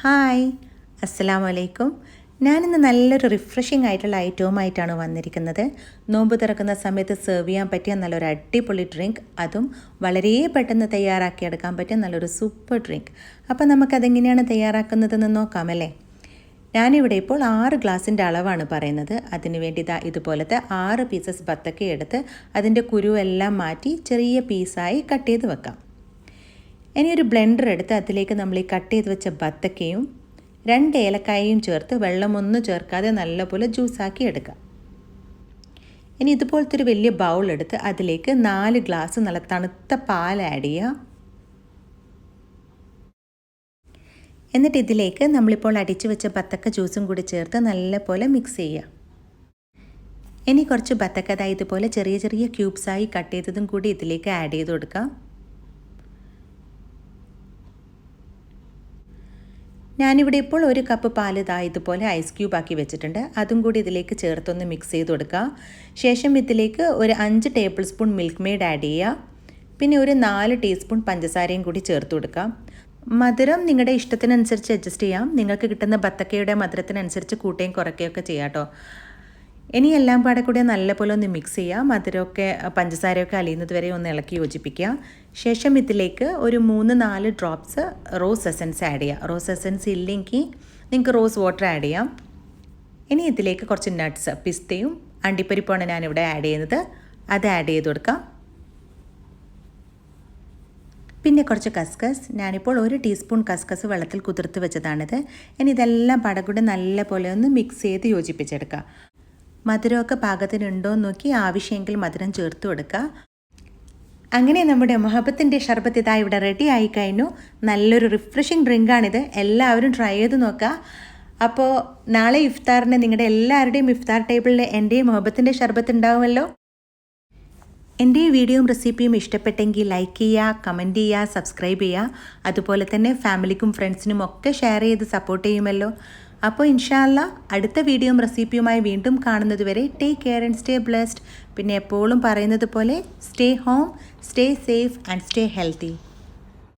Hi, അസ്സലാമു അലൈക്കും. ഞാനിന്ന് നല്ലൊരു റിഫ്രഷിംഗ് ആയിട്ടുള്ള ഐറ്റവുമായിട്ടാണ് വന്നിരിക്കുന്നത്. നോമ്പ് തുറക്കുന്ന സമയത്ത് സെർവ് ചെയ്യാൻ പറ്റിയ നല്ലൊരു അടിപൊളി ഡ്രിങ്ക്, അതും വളരെ പെട്ടെന്ന് തയ്യാറാക്കിയെടുക്കാൻ പറ്റിയ നല്ലൊരു സൂപ്പർ ഡ്രിങ്ക്. അപ്പോൾ നമുക്കതെങ്ങനെയാണ് തയ്യാറാക്കുന്നതെന്ന് നോക്കാമല്ലേ. ഞാനിവിടെ ഇപ്പോൾ 6 ഗ്ലാസിൻ്റെ അളവാണ് പറയുന്നത്. അതിന് വേണ്ടി ഇതുപോലത്തെ 6 പീസസ് ബത്തക്ക എടുത്ത് അതിൻ്റെ കുരുവെല്ലാം മാറ്റി ചെറിയ പീസായി കട്ട് ചെയ്ത് വെക്കാം. ഇനി ഒരു ബ്ലെൻഡർ എടുത്ത് അതിലേക്ക് നമ്മൾ ഈ കട്ട് ചെയ്ത് വെച്ച ബത്തക്കയും 2 ഏലക്കായയും ചേർത്ത് വെള്ളമൊന്നും ചേർക്കാതെ നല്ലപോലെ ജ്യൂസാക്കി എടുക്കാം. ഇനി ഇതുപോലത്തെ ഒരു വലിയ ബൗൾ എടുത്ത് അതിലേക്ക് 4 ഗ്ലാസ് നല്ല തണുത്ത പാൽ ആഡ് ചെയ്യുക. എന്നിട്ട് ഇതിലേക്ക് നമ്മളിപ്പോൾ അടിച്ചു വെച്ച ബത്തക്ക ജ്യൂസും കൂടി ചേർത്ത് നല്ലപോലെ മിക്സ് ചെയ്യുക. ഇനി കുറച്ച് ബത്തക്ക ഇതുപോലെ ചെറിയ ചെറിയ ക്യൂബ്സായി കട്ട് ചെയ്തതും കൂടി ഇതിലേക്ക് ആഡ് ചെയ്ത് കൊടുക്കാം. ഞാനിവിടെ ഇപ്പോൾ 1 കപ്പ് പാല് ഇതുപോലെ ഐസ് ക്യൂബ് ആക്കി വെച്ചിട്ടുണ്ട്. അതും കൂടി ഇതിലേക്ക് ചേർത്തൊന്ന് മിക്സ് ചെയ്ത് കൊടുക്കുക. ശേഷം ഇതിലേക്ക് ഒരു 5 table spoon milk made add ചെയ്യുക. പിന്നെ ഒരു 4 ടീസ്പൂൺ പഞ്ചസാരയും കൂടി ചേർത്ത് കൊടുക്കുക. മധുരം നിങ്ങളുടെ ഇഷ്ടത്തിനനുസരിച്ച് അഡ്ജസ്റ്റ് ചെയ്യാം. നിങ്ങൾക്ക് കിട്ടുന്ന ബത്തക്കയുടെ മധുരത്തിനനുസരിച്ച് കൂട്ടുകയും കുറയ്ക്കുകയൊക്കെ ചെയ്യാം കേട്ടോ. ഇനി എല്ലാം പാടെ കൂടി നല്ലപോലെ ഒന്ന് മിക്സ് ചെയ്യുക. മധുരമൊക്കെ പഞ്ചസാരയൊക്കെ അലിയുന്നത് വരെ ഒന്ന് ഇളക്കി യോജിപ്പിക്കുക. ശേഷം ഇതിലേക്ക് ഒരു 3-4 ഡ്രോപ്സ് റോസ് എസൻസ് ആഡ് ചെയ്യുക. റോസ് എസൻസ് ഇല്ലെങ്കിൽ നിങ്ങൾക്ക് റോസ് വാട്ടർ ആഡ് ചെയ്യാം. ഇനി ഇതിലേക്ക് കുറച്ച് നട്ട്സ്, പിസ്തയും അണ്ടിപ്പരിപ്പുമാണ് ഞാനിവിടെ ആഡ് ചെയ്യുന്നത്. അത് ആഡ് ചെയ്ത് കൊടുക്കാം. പിന്നെ കുറച്ച് കസ്കസ്, ഞാനിപ്പോൾ 1 ടീസ്പൂൺ കസ്കസ് വെള്ളത്തിൽ കുതിർത്ത് വെച്ചതാണിത്. ഇനി ഇതെല്ലാം പടകൂടെ നല്ലപോലെ ഒന്ന് മിക്സ് ചെയ്ത് യോജിപ്പിച്ചെടുക്കുക. മധുരമൊക്കെ പാകത്തിനുണ്ടോ എന്ന് നോക്കി ആവശ്യമെങ്കിൽ മധുരം ചേർത്ത് കൊടുക്കുക. അങ്ങനെ നമ്മുടെ മുഹബത്തിൻ്റെ ഷർബത്ത് ഇവിടെ റെഡി ആയിക്കഴിഞ്ഞു. നല്ലൊരു റിഫ്രഷിംഗ് ഡ്രിങ്കാണിത്. എല്ലാവരും ട്രൈ ചെയ്ത് നോക്കുക. അപ്പോൾ നാളെ ഇഫ്താറിന് നിങ്ങളുടെ എല്ലാവരുടെയും ഇഫ്താർ ടേബിളിൽ എൻ്റെയും മുഹബത്തിൻ്റെ ഷർബത്ത് ഉണ്ടാവുമല്ലോ. എൻ്റെ ഈ വീഡിയോയും റെസിപ്പിയും ഇഷ്ടപ്പെട്ടെങ്കിൽ ലൈക്ക് ചെയ്യുക, കമൻറ്റ് ചെയ്യുക, സബ്സ്ക്രൈബ് ചെയ്യുക. അതുപോലെ തന്നെ ഫാമിലിക്കും ഫ്രണ്ട്സിനും ഒക്കെ ഷെയർ ചെയ്ത് സപ്പോർട്ട് ചെയ്യുമല്ലോ. അപ്പോൾ ഇൻഷാ അല്ലാഹ് അടുത്ത വീഡിയോയും റെസിപ്പിയുമായി വീണ്ടും കാണുന്നത് വരെ take care and stay blessed. പിന്നെ എപ്പോഴും പറയുന്നത് പോലെ stay home, stay safe and stay healthy.